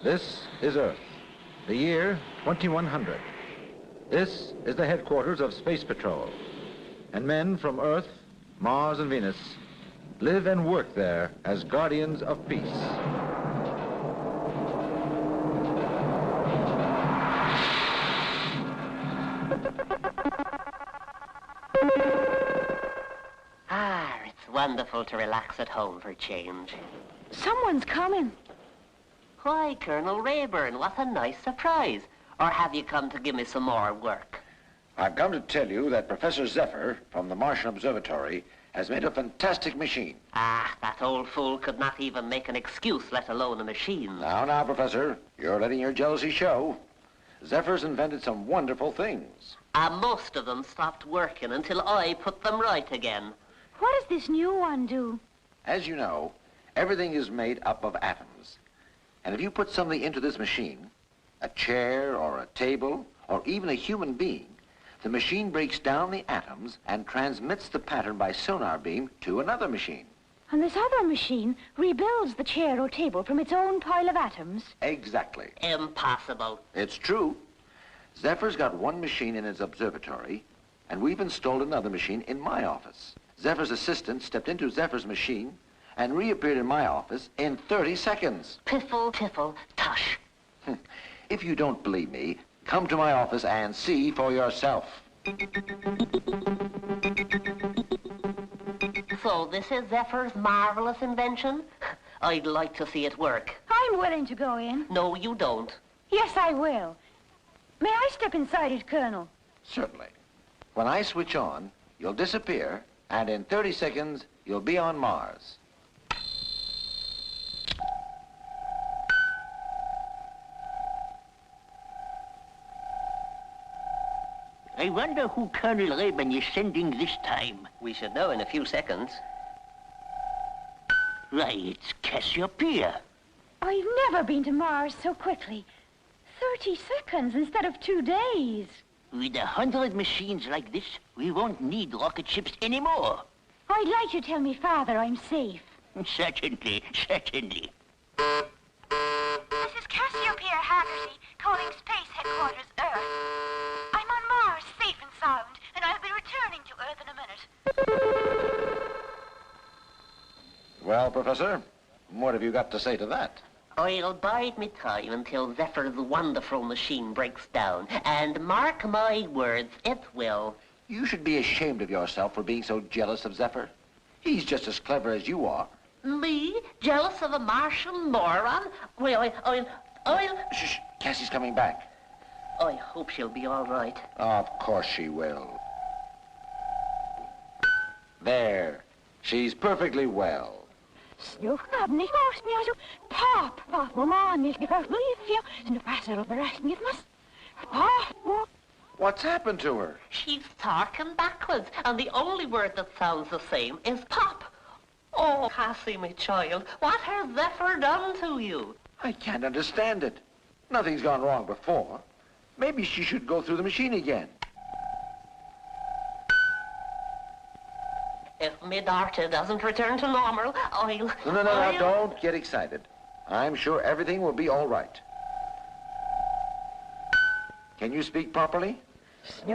This is Earth, the year 2100. This is the headquarters of Space Patrol, and men from Earth, Mars, and Venus live and work there as guardians of peace. It's wonderful to relax at home for a change. Someone's coming. Why, Colonel Rayburn, what a nice surprise. Or have you come to give me some more work? I've come to tell you that Professor Zephyr from the Martian Observatory has made a fantastic machine. That old fool could not even make an excuse, let alone a machine. Now, Professor, you're letting your jealousy show. Zephyr's invented some wonderful things. Most of them stopped working until I put them right again. What does this new one do? As you know, everything is made up of atoms. And if you put something into this machine, a chair or a table or even a human being, the machine breaks down the atoms and transmits the pattern by sonar beam to another machine. And this other machine rebuilds the chair or table from its own pile of atoms? Exactly. Impossible. It's true. Zephyr's got one machine in his observatory, and we've installed another machine in my office. Zephyr's assistant stepped into Zephyr's machine and reappeared in my office in 30 seconds. Piffle, tiffle, tush. If you don't believe me, come to my office and see for yourself. So this is Zephyr's marvelous invention? I'd like to see it work. I'm willing to go in. No, you don't. Yes, I will. May I step inside it, Colonel? Certainly. When I switch on, you'll disappear, and in 30 seconds, you'll be on Mars. I wonder who Colonel Rayburn is sending this time. We should know in a few seconds. Why, it's Cassiopeia. I've never been to Mars so quickly. 30 seconds instead of 2 days. With 100 machines like this, we won't need rocket ships anymore. I'd like you to tell me Father I'm safe. Certainly, certainly. This is Cassiopeia Haggerty, calling Space Headquarters Earth. I'm on Mars, safe and sound, and I'll be returning to Earth in a minute. Well, Professor, what have you got to say to that? I'll bide me time until Zephyr's wonderful machine breaks down, and mark my words, it will. You should be ashamed of yourself for being so jealous of Zephyr. He's just as clever as you are. Me? Jealous of a Martian moron? Well, I'll... Shh, Cassie's coming back. I hope she'll be all right. Of course she will. There. She's perfectly well. What's happened to her? She's talking backwards, and the only word that sounds the same is pop. Oh, Cassie, my child, what has Zephyr done to you? I can't understand it. Nothing's gone wrong before. Maybe she should go through the machine again. If mid-arta doesn't return to normal, I'll... No, don't get excited. I'm sure everything will be all right. Can you speak properly? She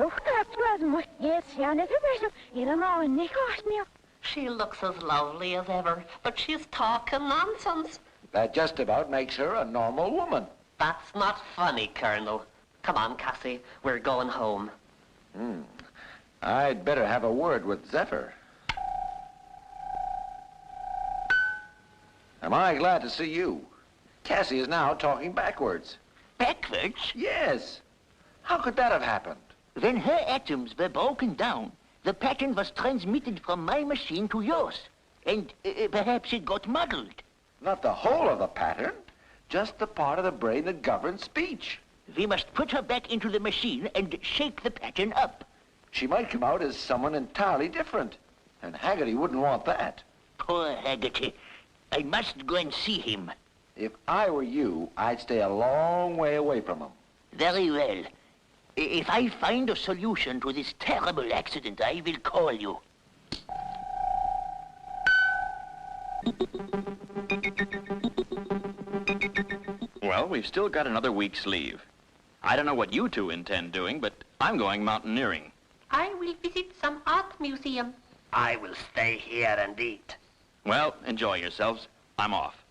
looks as lovely as ever, but she's talking nonsense. That just about makes her a normal woman. That's not funny, Colonel. Come on, Cassie, we're going home. I'd better have a word with Zephyr. Am I glad to see you? Cassie is now talking backwards. Backwards? Yes. How could that have happened? When her atoms were broken down, the pattern was transmitted from my machine to yours. And perhaps it got muddled. Not the whole of the pattern, just the part of the brain that governs speech. We must put her back into the machine and shake the pattern up. She might come out as someone entirely different, and Haggerty wouldn't want that. Poor Haggerty. I must go and see him. If I were you, I'd stay a long way away from him. Very well. If I find a solution to this terrible accident, I will call you. Well, we've still got another week's leave. I don't know what you two intend doing, but I'm going mountaineering. I will visit some art museum. I will stay here and eat. Well, enjoy yourselves. I'm off.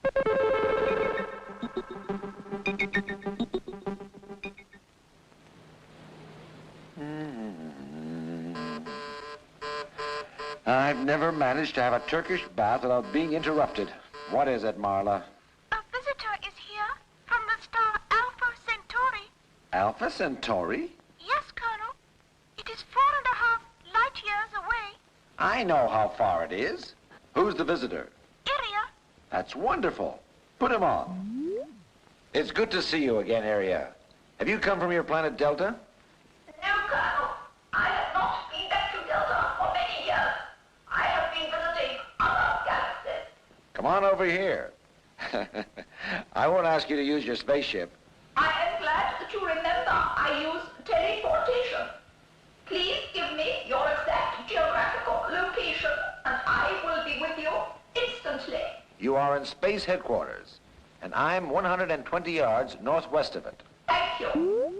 I've never managed to have a Turkish bath without being interrupted. What is it, Marla? A visitor is here from the star Alpha Centauri. Alpha Centauri? Yes, Colonel. It is 4.5 light years away. I know how far it is. Who's the visitor? Iria. That's wonderful. Put him on. It's good to see you again, Aria. Have you come from your planet Delta? No, Colonel. I have not been back to Delta for many years. I have been visiting other galaxies. Come on over here. I won't ask you to use your spaceship. I am glad that you remember I use teleportation. Please give me your exact geographical location, and I will be with you instantly. You are in space headquarters, and I'm 120 yards northwest of it. Thank you.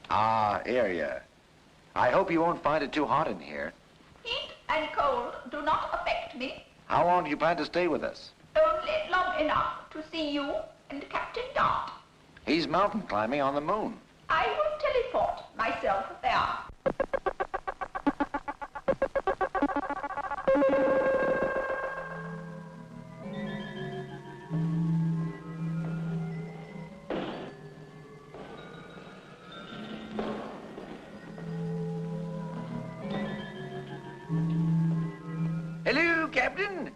Ah, Aria. I hope you won't find it too hot in here. Heat and cold do not affect me. How long do you plan to stay with us? Only long enough to see you and Captain Dart. He's mountain climbing on the moon. I will teleport myself there. Hello, Captain.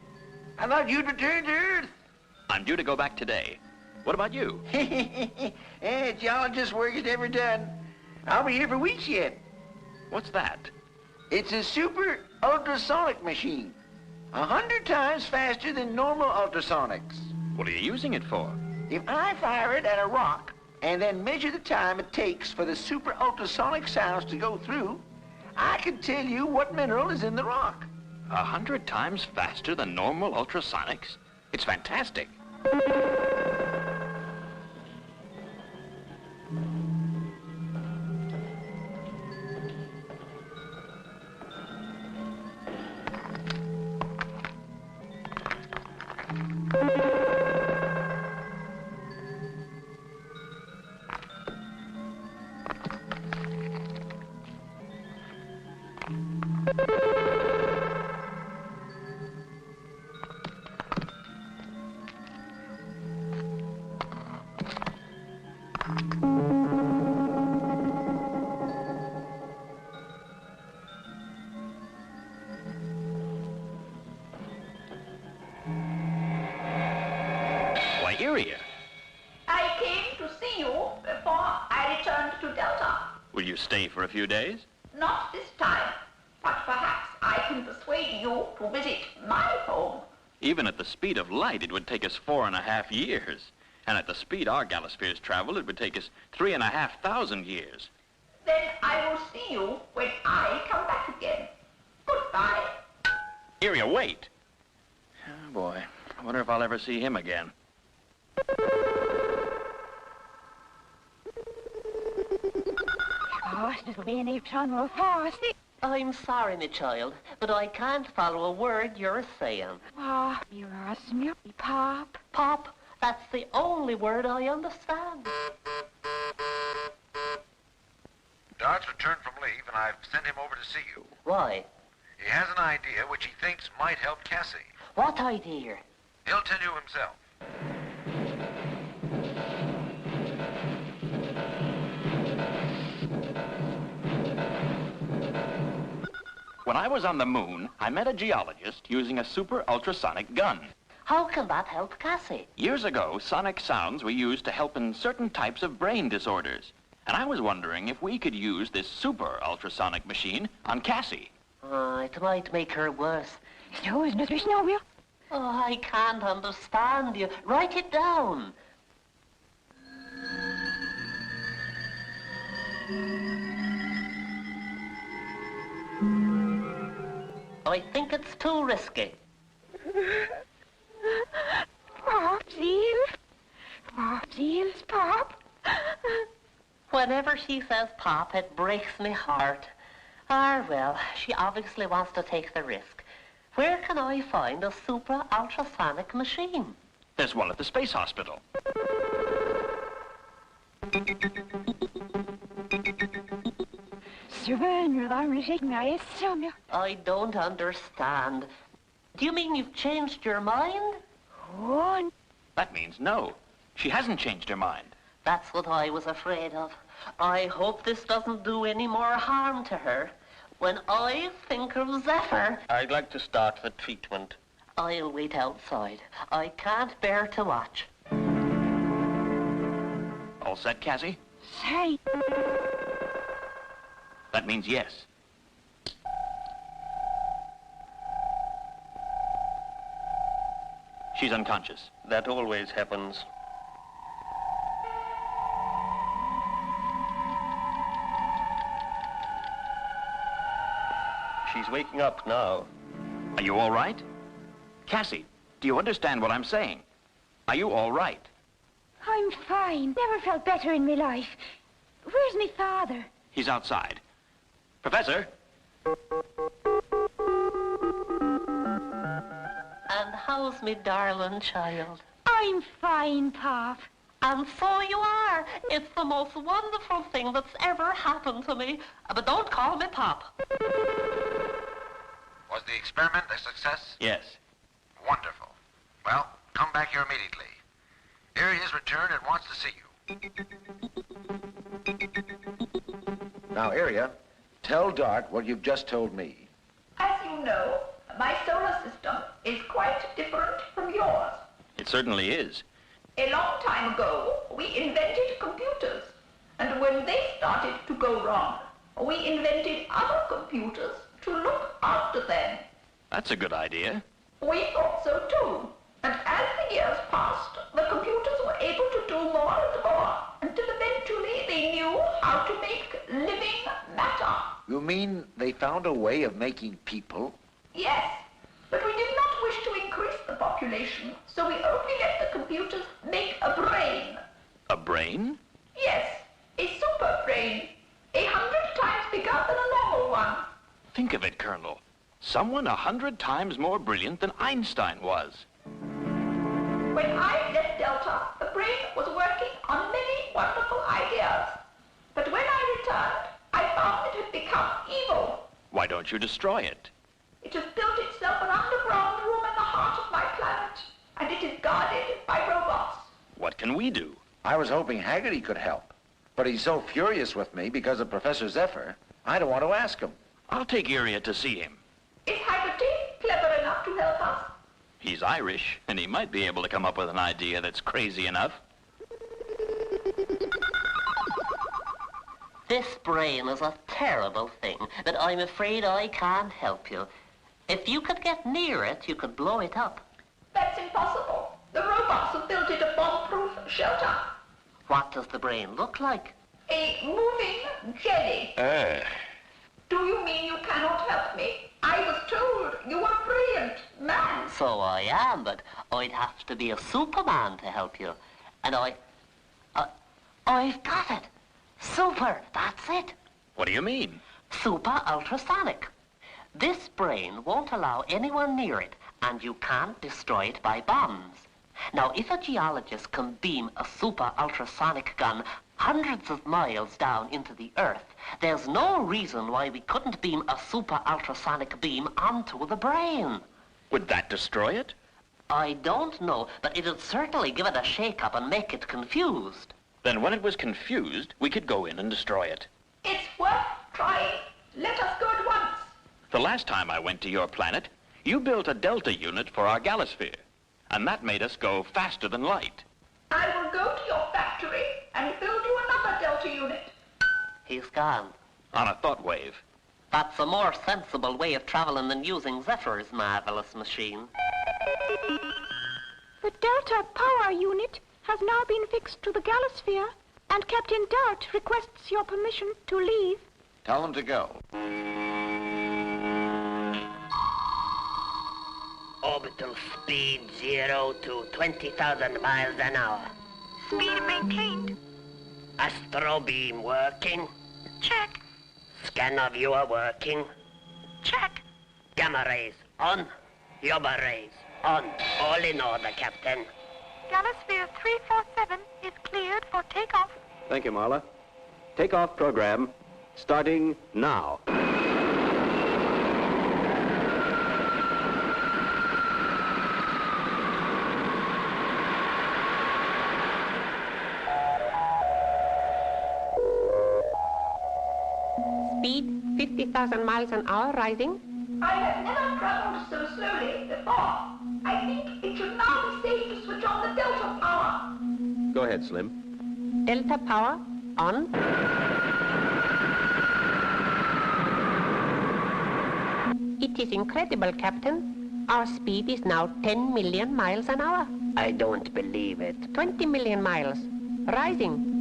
I thought you'd returned to Earth. I'm due to go back today. What about you? Geologist work is never done. I'll be here for weeks yet. What's that? It's a super ultrasonic machine. 100 times faster than normal ultrasonics. What are you using it for? If I fire it at a rock and then measure the time it takes for the super ultrasonic sounds to go through, I can tell you what mineral is in the rock. 100 times faster than normal ultrasonics? It's fantastic. Why, Iria, I came to see you before I returned to Delta. will you stay for a few days? Not this time, but perhaps I can persuade you to visit my home. Even at the speed of light, it would take us 4.5 years. And at the speed our galaspheres travel, it would take us 3,500 years. Then I will see you when I come back again. Goodbye. Iria, wait! Oh, boy. I wonder if I'll ever see him again. Gosh, it'll be an eternal farce. I'm sorry, my child, but I can't follow a word you're saying. Ah, you're a snoopy pop. Pop, that's the only word I understand. Dart's returned from leave, and I've sent him over to see you. Why? He has an idea which he thinks might help Cassie. What idea? He'll tell you himself. When I was on the moon, I met a geologist using a super ultrasonic gun. How can that help Cassie? Years ago, sonic sounds were used to help in certain types of brain disorders. And I was wondering if we could use this super ultrasonic machine on Cassie. It might make her worse. So is Mr. Snowmobile. Oh, I can't understand you. Write it down. I think it's too risky. Oh, Steve. Seals, Pop. Whenever she says pop, it breaks me heart. Ah, well, she obviously wants to take the risk. Where can I find a super ultrasonic machine? There's one at the space hospital. I don't understand. Do you mean you've changed your mind? That means no. She hasn't changed her mind. That's what I was afraid of. I hope this doesn't do any more harm to her. When I think of Zephyr, I'd like to start the treatment. I'll wait outside. I can't bear to watch. All set, Cassie? Say. That means yes. She's unconscious. That always happens. She's waking up now. Are you all right? Cassie, do you understand what I'm saying? Are you all right? I'm fine. Never felt better in my life. Where's my father? He's outside. Professor? And how's me darling child? I'm fine, Pop. And so you are. It's the most wonderful thing that's ever happened to me. But don't call me Pop. Was the experiment a success? Yes. Wonderful. Well, come back here immediately. Erie has returned and wants to see you. Now, Aria, tell Dart what you've just told me. As you know, my solar system is quite different from yours. It certainly is. A long time ago, we invented computers. And when they started to go wrong, we invented other computers to look after them. That's a good idea. We thought so too. And as the years passed, the computers were able to do more and more until eventually they knew how to make living matter. You mean they found a way of making people? Yes, but we did not wish to increase the population, so we only let the computers make a brain. A brain? Yes, a super brain, 100 times bigger than a normal one. Think of it, Colonel. Someone 100 times more brilliant than Einstein was. When I left Delta, the brain was working on many wonderful ideas. But when I returned, I found it had become evil. Why don't you destroy it? It has built itself an underground room in the heart of my planet, and it is guarded by robots. What can we do? I was hoping Haggerty could help. But he's so furious with me because of Professor Zephyr, I don't want to ask him. I'll take Iria to see him. Is Haggerty clever enough to help us? He's Irish, and he might be able to come up with an idea that's crazy enough. This brain is a terrible thing, but I'm afraid I can't help you. If you could get near it, you could blow it up. That's impossible. The robots have built it a bomb-proof shelter. What does the brain look like? A moving jelly. Do you mean you cannot help me? I was told you were a brilliant man. So I am, but I'd have to be a Superman to help you. And I've got it. Super, that's it. What do you mean? Super ultrasonic. This brain won't allow anyone near it, and you can't destroy it by bombs. Now, if a geologist can beam a super ultrasonic gun hundreds of miles down into the Earth, there's no reason why we couldn't beam a super ultrasonic beam onto the brain. Would that destroy it? I don't know, but it'd certainly give it a shake-up and make it confused. Then when it was confused, we could go in and destroy it. It's worth trying. Let us go at once. The last time I went to your planet, you built a Delta unit for our galasphere, and that made us go faster than light. I will go to your factory and build you another Delta unit. He's gone. On a thought wave. That's a more sensible way of traveling than using Zephyr's marvelous machine. The Delta power unit has now been fixed to the galasphere, and Captain Dart requests your permission to leave. Tell them to go. Orbital speed 0 to 20,000 miles an hour. Speed maintained. Astro beam working. Check. Scanner viewer working. Check. Gamma rays on. Yoba rays on. All in order, Captain. Galasphere 347 is cleared for takeoff. Thank you, Marla. Takeoff program starting now. Speed 50,000 miles an hour rising. I have never traveled so slowly before. I think it should now be safe to switch on the Delta power. Go ahead, Slim. Delta power on. It is incredible, Captain. Our speed is now 10 million miles an hour. I don't believe it. 20 million miles. Rising.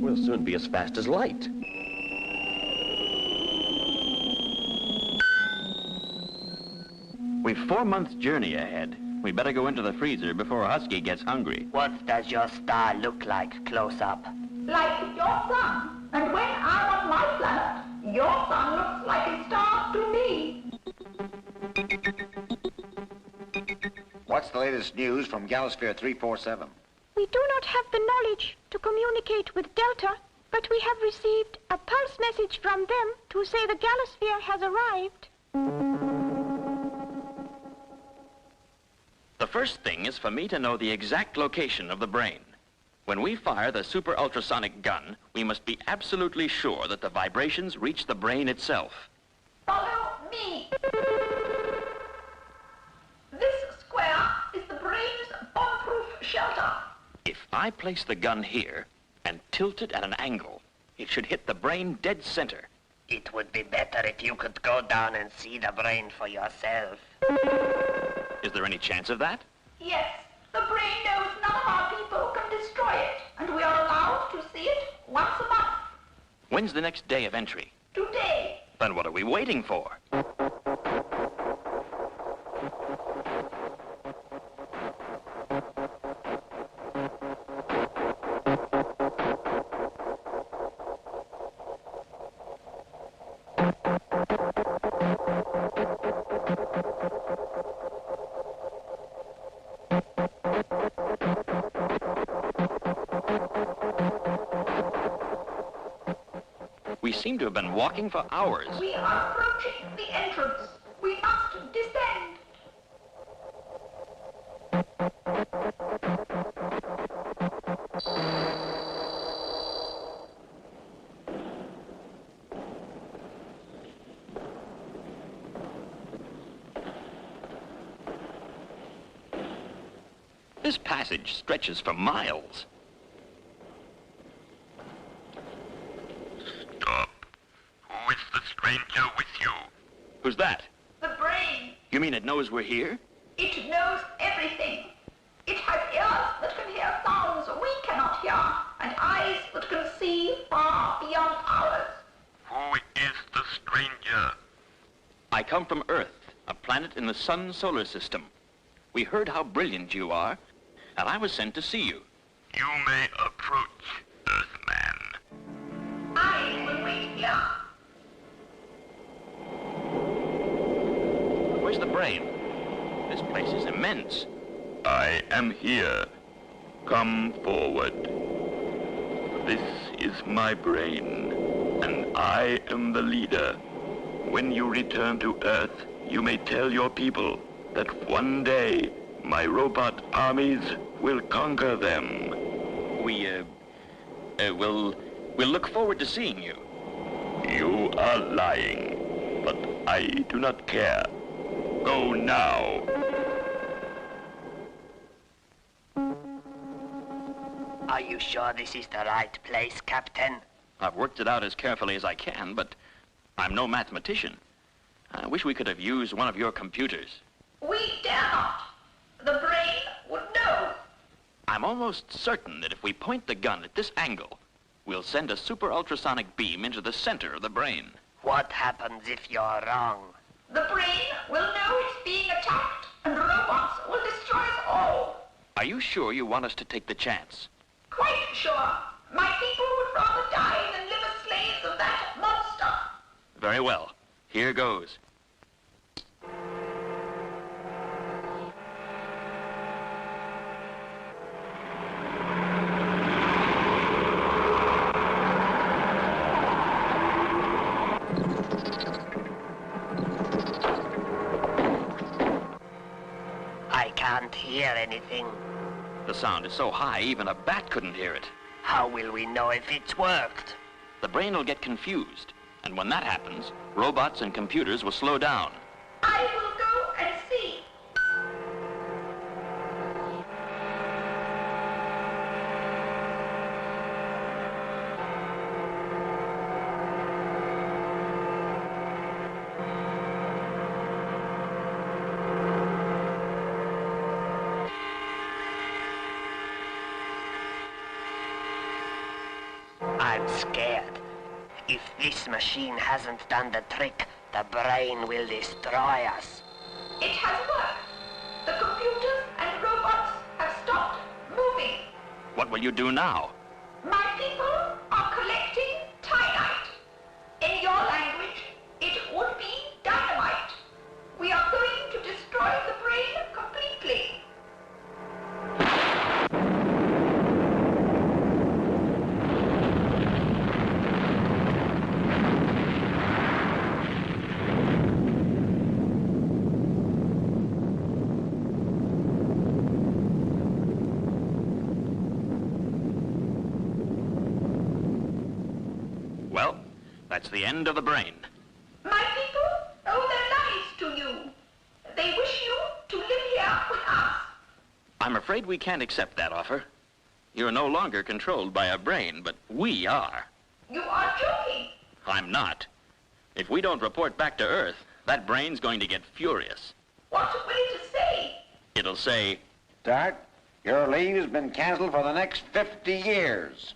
We'll soon be as fast as light. We've 4 months' journey ahead. We'd better go into the freezer before Husky gets hungry. What does your star look like close up? Like your sun. And when I'm on my planet, your sun looks like a star to me. What's the latest news from Galasphere 347? We do not have the knowledge to communicate with Delta, but we have received a pulse message from them to say the Galasphere has arrived. The first thing is for me to know the exact location of the brain. When we fire the super ultrasonic gun, we must be absolutely sure that the vibrations reach the brain itself. Follow me. This square is the brain's bomb-proof shelter. If I place the gun here and tilt it at an angle, it should hit the brain dead center. It would be better if you could go down and see the brain for yourself. Is there any chance of that? Yes, the brain knows none of our people can destroy it, and we are allowed to see it once a month. When's the next day of entry? Today. Then what are we waiting for? We seem to have been walking for hours. We are approaching the entrance. We must descend. This passage stretches for miles. Stop. Who is the stranger with you? Who's that? The brain. You mean it knows we're here? It knows everything. It has ears that can hear sounds we cannot hear, and eyes that can see far beyond ours. Who is the stranger? I come from Earth, a planet in the Sun solar system. We heard how brilliant you are, and I was sent to see you. You may approach, Earthman. I will wait here. Where's the brain? This place is immense. I am here. Come forward. This is my brain, and I am the leader. When you return to Earth, you may tell your people that one day my robot armies will conquer them. We'll look forward to seeing you. You are lying, but I do not care. Go now. Are you sure this is the right place, Captain? I've worked it out as carefully as I can, but I'm no mathematician. I wish we could have used one of your computers. We dare not. The brain would know. I'm almost certain that if we point the gun at this angle, we'll send a super ultrasonic beam into the center of the brain. What happens if you're wrong? The brain will know it's being attacked, and robots will destroy us all. Are you sure you want us to take the chance? Quite sure. My people would rather die than live as slaves of that monster. Very well. Here goes. I can't hear anything. The sound is so high, even a bat couldn't hear it. How will we know if it's worked? The brain will get confused, and when that happens, robots and computers will slow down. I will go and see. I'm scared. If this machine hasn't done the trick, the brain will destroy us. It has worked. The computers and robots have stopped moving. What will you do now? My people are collecting tynite. In your language, it would be dynamite. We are going to destroy the brain completely. Well, that's the end of the brain. My people owe their lives to you. They wish you to live here with us. I'm afraid we can't accept that offer. You're no longer controlled by a brain, but we are. You are joking. I'm not. If we don't report back to Earth, that brain's going to get furious. What will it say? It'll say, Start. Your leave has been canceled for the next 50 years.